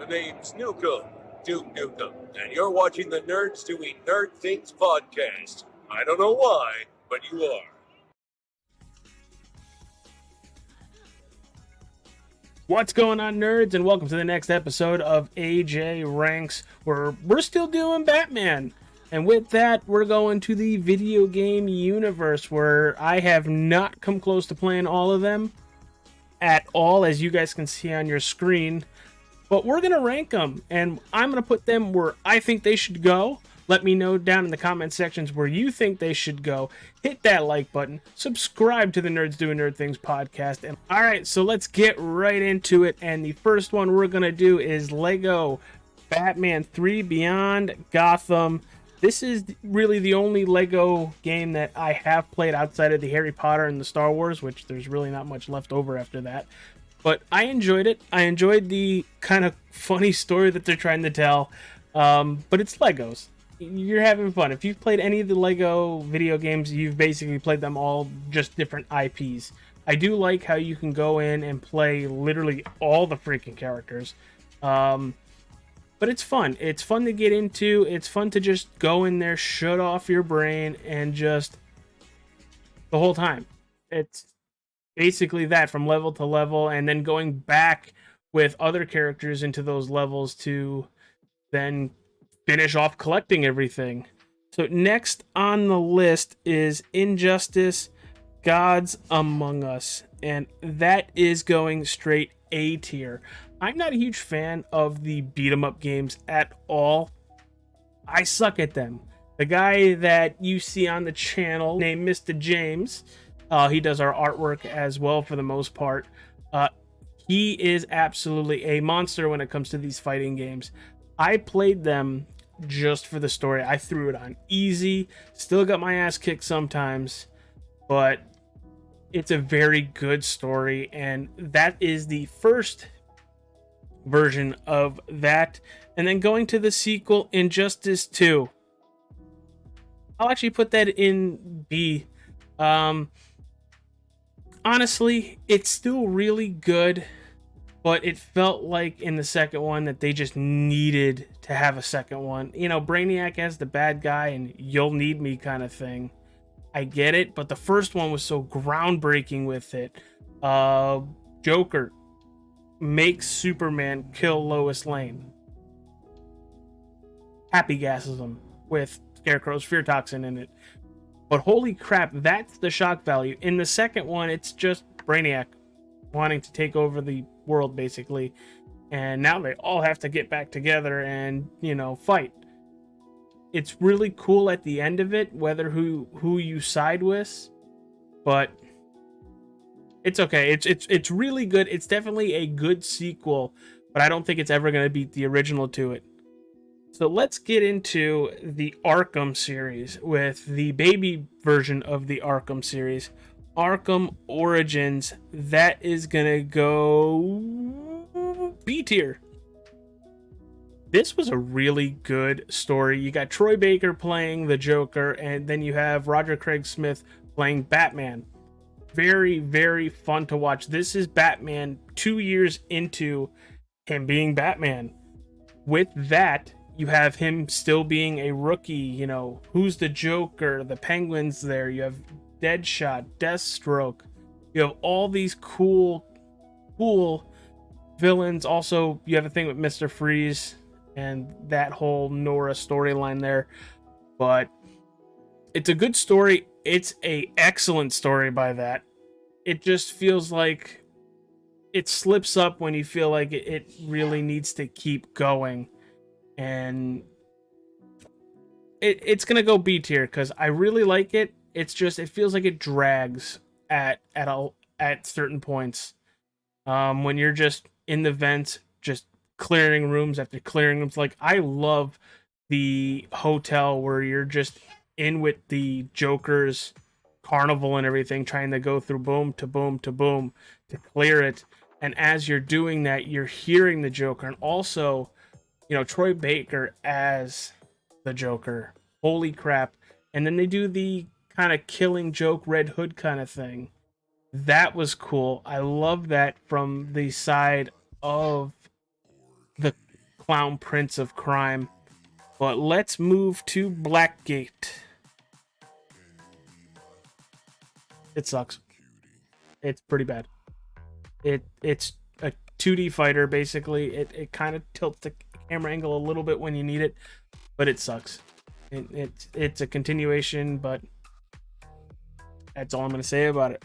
The name's Nukem, Duke Nukem, and you're watching the Nerds Doing Nerd Things podcast. I don't know why, but you are. What's going on, nerds, and welcome to the next episode of AJ Ranks, where we're still doing Batman. And with that, we're going to the video game universe, where I have not come close to playing all of them at all, as you guys can see on your screen. But we're going to rank them, and I'm going to put them where I think they should go. Let me know down in the comment sections where you think they should go. Hit that like button. Subscribe to the Nerds Doing Nerd Things podcast. And all right, so let's get right into it. And the first one we're going to do is Lego Batman 3 Beyond Gotham. This is really the only Lego game that I have played outside of the Harry Potter and the Star Wars, which there's really not much left over after that. But I enjoyed it. I enjoyed the kind of funny story that they're trying to tell. But it's Legos. You're having fun. If you've played any of the Lego video games, you've basically played them all just different IPs. I do like how you can go in and play literally all the freaking characters. But it's fun. It's fun to get into. It's fun to just go in there, shut off your brain, and just the whole time. It's basically that, from level to level, and then going back with other characters into those levels to then finish off collecting everything. So next on the list is Injustice Gods Among Us, and that is going straight A tier. I'm not a huge fan of the beat 'em up games at all. I suck at them. The guy that you see on the channel named Mr. James, he does our artwork as well for the most part. He is absolutely a monster when it comes to these fighting games. I played them just for the story. I threw it on easy, still got my ass kicked sometimes, but it's a very good story, and that is the first version of that. And then going to the sequel, Injustice 2. I'll actually put that in B. Honestly, it's still really good, but it felt like in the second one that they just needed to have a second one. You know, Brainiac as the bad guy and you'll need me kind of thing. I get it, but the first one was so groundbreaking with it. Joker makes Superman kill Lois Lane. Happy gasses him with Scarecrow's fear toxin in it. But holy crap, that's the shock value. In the second one, it's just Brainiac wanting to take over the world, basically. And now they all have to get back together and, you know, fight. It's really cool at the end of it, whether who you side with. But it's okay. It's really good. It's definitely a good sequel, but I don't think it's ever going to beat the original to it. So let's get into the Arkham series with the baby version of the Arkham series, Arkham Origins. That is gonna go B tier. This was a really good story. You got Troy Baker playing the Joker, and then you have Roger Craig Smith playing Batman. Very, very fun to watch. This is Batman 2 years into him being Batman. With that, you have him still being a rookie. You know, who's the Joker? The Penguin's there. You have Deadshot, Deathstroke. You have all these cool villains. Also, you have a thing with Mr. Freeze and that whole Nora storyline there. But it's a good story. It's a excellent story by that. It just feels like it slips up when you feel like it really needs to keep going. And it's gonna go B tier because I really like it. It's just it feels like it drags at certain points. When you're just in the vents, just clearing rooms after clearing rooms. Like, I love the hotel where you're just in with the Joker's carnival and everything, trying to go through boom to boom to boom to clear it. And as you're doing that, you're hearing the Joker, and also, you know, Troy Baker as the Joker. Holy crap. And then they do the kind of Killing Joke Red Hood kind of thing. That was cool. I love that from the side of clown prince of crime. But let's move to Blackgate. It sucks. It's pretty bad. It's a 2D fighter, basically. It kind of tilts the camera angle a little bit when you need it, but it sucks. It's a continuation, but that's all I'm going to say about it.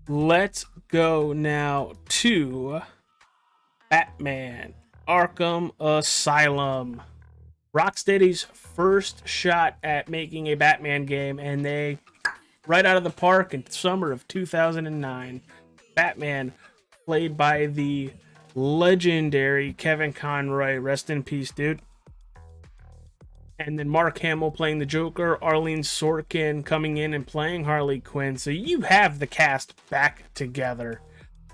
Let's go now to Batman Arkham Asylum. Rocksteady's first shot at making a Batman game, and they right out of the park in summer of 2009. Batman, played by the legendary Kevin Conroy. Rest in peace, dude. And then Mark Hamill playing the Joker, Arlene Sorkin coming in and playing Harley Quinn. So you have the cast back together.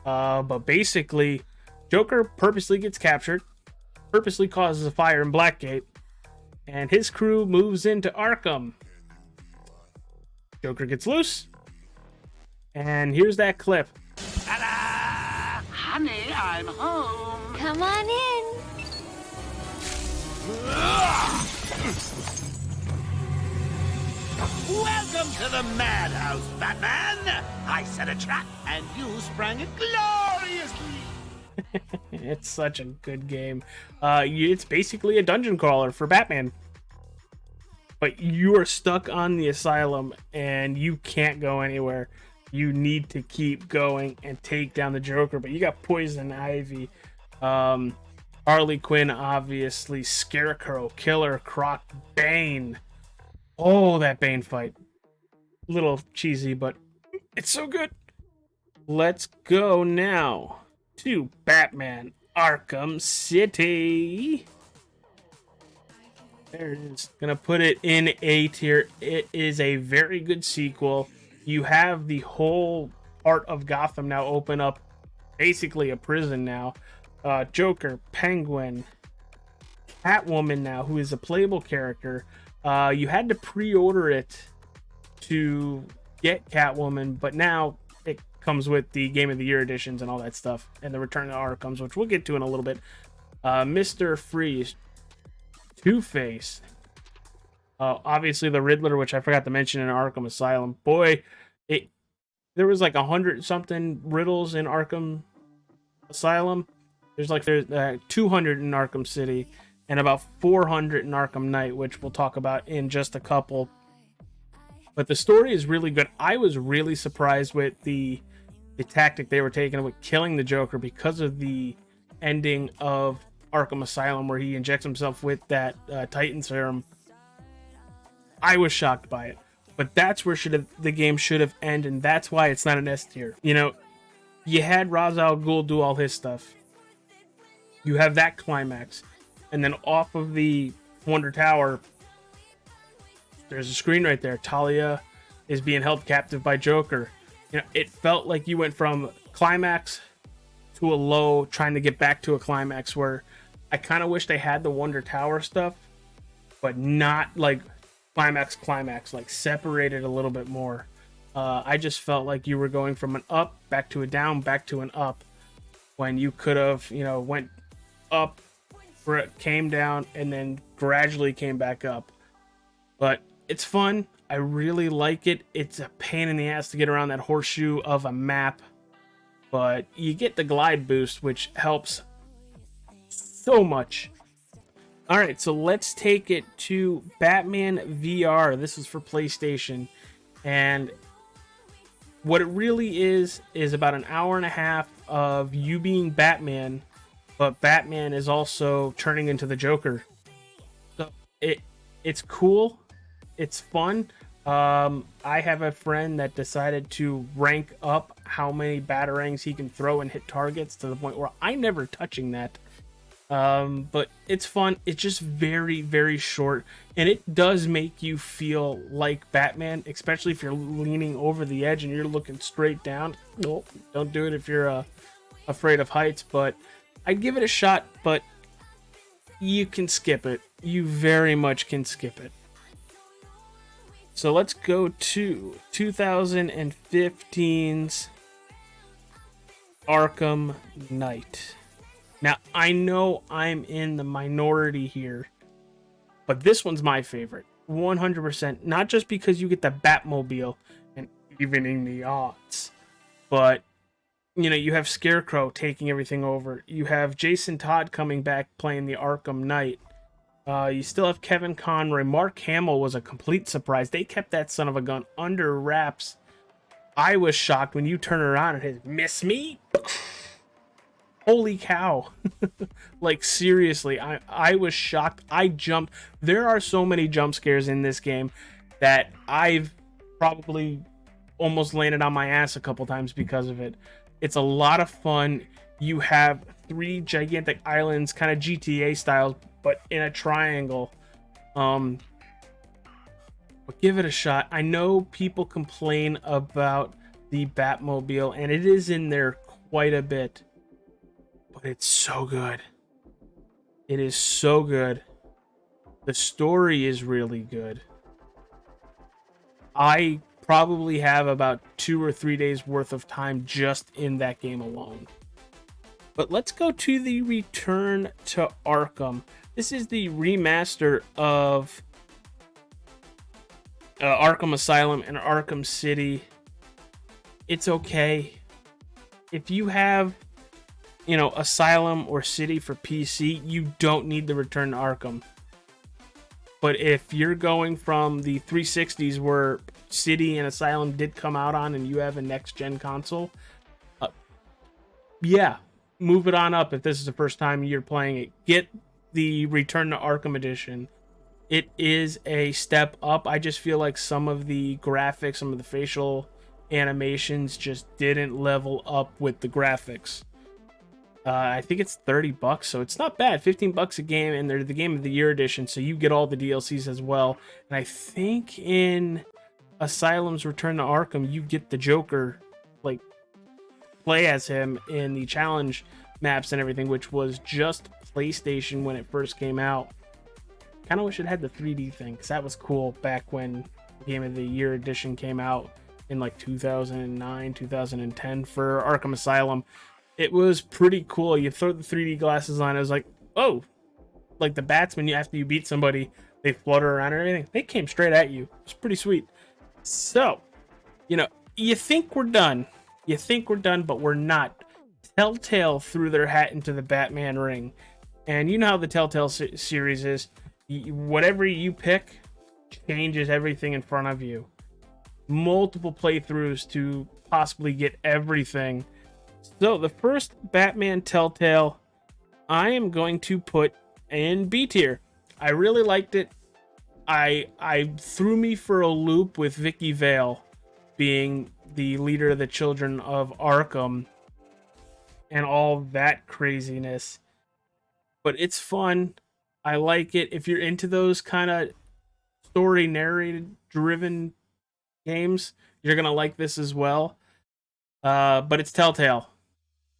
But basically, Joker purposely gets captured, purposely causes a fire in Blackgate, and his crew moves into Arkham. Joker gets loose, and here's that clip. Ta-da! Honey, I'm home. Come on in. Welcome to the madhouse, Batman. I set a trap, and you sprang it gloriously. It's such a good game. It's basically a dungeon crawler for Batman. But you are stuck on the asylum, and you can't go anywhere. You need to keep going and take down the Joker. But you got Poison Ivy, Harley Quinn, obviously, Scarecrow, Killer Croc, Bane. Oh, that Bane fight. Little cheesy, but it's so good. Let's go now to Batman Arkham City. There it is. Gonna put it in A tier. It is a very good sequel. You have the whole part of Gotham now open up, basically a prison now. Joker, Penguin, Catwoman now, who is a playable character. You had to pre-order it to get Catwoman, but now it comes with the Game of the Year editions and all that stuff, and the Return to Arkham, which we'll get to in a little bit. Mr. Freeze, Two-Face, obviously the Riddler, which I forgot to mention in Arkham Asylum. Boy, there was like 100 something riddles in Arkham Asylum. There's 200 in Arkham City and about 400 in Arkham Knight, which we'll talk about in just a couple. But the story is really good. I was really surprised with the tactic they were taking with killing the Joker because of the ending of Arkham Asylum, where he injects himself with that Titan serum. I was shocked by it, but that's where the game should have ended, and that's why it's not an S tier. You know, you had Ra's al Ghul do all his stuff. You have that climax, and then off of the Wonder Tower, there's a screen right there. Talia is being held captive by Joker. You know, it felt like you went from climax to a low, trying to get back to a climax, where I kind of wish they had the Wonder Tower stuff, but not like climax, like separated a little bit more. I just felt like you were going from an up, back to a down, back to an up, when you could have, went up, came down, and then gradually came back up. But it's fun. I really like it. It's a pain in the ass to get around that horseshoe of a map, but you get the glide boost, which helps so much. All right, so let's take it to Batman VR. This is for PlayStation, and what it really is about an hour and a half of you being Batman, but Batman is also turning into the Joker. So it's cool. It's fun. I have a friend that decided to rank up how many batarangs he can throw and hit targets, to the point where I'm never touching that. But it's fun. It's just very, very short, and it does make you feel like Batman, especially if you're leaning over the edge and you're looking straight down. No, don't do it if you're afraid of heights, but I'd give it a shot, but you can skip it. You very much can skip it. So let's go to 2015's Arkham Knight. Now, I know I'm in the minority here, but this one's my favorite. 100%. Not just because you get the Batmobile and evening the odds, but, you know, you have Scarecrow taking everything over. You have Jason Todd coming back playing the Arkham Knight. You still have Kevin Conroy. Mark Hamill was a complete surprise. They kept that son of a gun under wraps. I was shocked when you turn around and his miss me. Holy cow. Like, seriously, I was shocked. I jumped. There are so many jump scares in this game that I've probably almost landed on my ass a couple times because of it. It's a lot of fun. You have 3 gigantic islands, kind of GTA style, but in a triangle. But give it a shot. I know people complain about the Batmobile, and it is in there quite a bit. But it's so good. It is so good. The story is really good. I probably have about 2 or 3 days worth of time just in that game alone. But let's go to the Return to Arkham. This is the remaster of Arkham Asylum and Arkham City. It's okay. If you have, you know, Asylum or City for PC, you don't need the Return to Arkham. But if you're going from the 360s where City and Asylum did come out on and you have a next-gen console, yeah, move it on up if this is the first time you're playing it. Get the Return to Arkham edition. It is a step up. I just feel like some of the graphics, some of the facial animations just didn't level up with the graphics. I think it's $30, so it's not bad. $15 a game, and they're the Game of the Year edition, so you get all the DLCs as well. And I think in Asylum's Return to Arkham, you get the Joker, like, play as him in the challenge maps and everything, which was just PlayStation when it first came out. Kind of wish it had the 3D thing, because that was cool back when Game of the Year edition came out in like 2009, 2010 for Arkham Asylum. It was pretty cool. You throw the 3D glasses on, it was like, oh, like the Batsman, after you beat somebody, they flutter around and everything. They came straight at you. It was pretty sweet. So, you know, you think we're done. You think we're done, but we're not. Telltale threw their hat into the Batman ring. And you know how the Telltale series is. Whatever you pick changes everything in front of you. Multiple playthroughs to possibly get everything. So the first Batman Telltale, I am going to put in B tier. I really liked it. I threw me for a loop with Vicky Vale being the leader of the Children of Arkham and all that craziness. But it's fun. I like it. If you're into those kind of story narrated driven games, you're going to like this as well. But it's Telltale.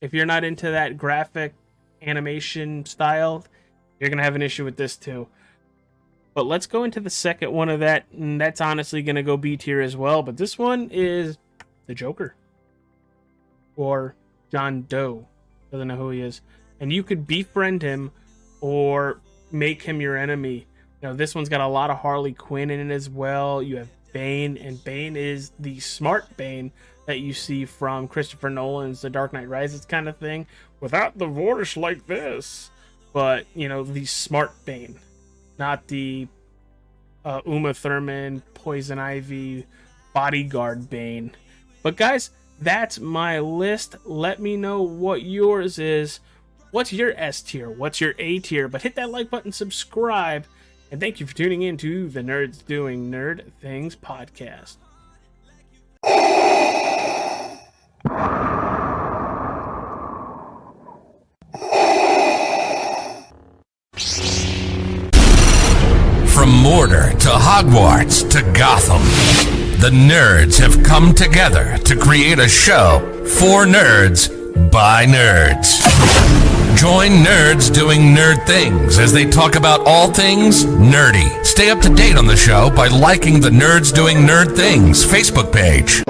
If you're not into that graphic animation style, you're going to have an issue with this too. But let's go into the second one of that, and that's honestly going to go B tier as well. But this one is the Joker. Or John Doe. Doesn't know who he is. And you could befriend him or make him your enemy. Now, this one's got a lot of Harley Quinn in it as well. You have Bane, and Bane is the smart Bane that you see from Christopher Nolan's The Dark Knight Rises kind of thing, without the voice like this. But, you know, the smart Bane, not the Uma Thurman, Poison Ivy, bodyguard Bane. But guys, that's my list. Let me know what yours is. What's your S tier? What's your A tier? But hit that like button, subscribe, and thank you for tuning in to the Nerds Doing Nerd Things podcast. From Mordor to Hogwarts to Gotham, the nerds have come together to create a show for nerds by nerds. Join Nerds Doing Nerd Things as they talk about all things nerdy. Stay up to date on the show by liking the Nerds Doing Nerd Things Facebook page.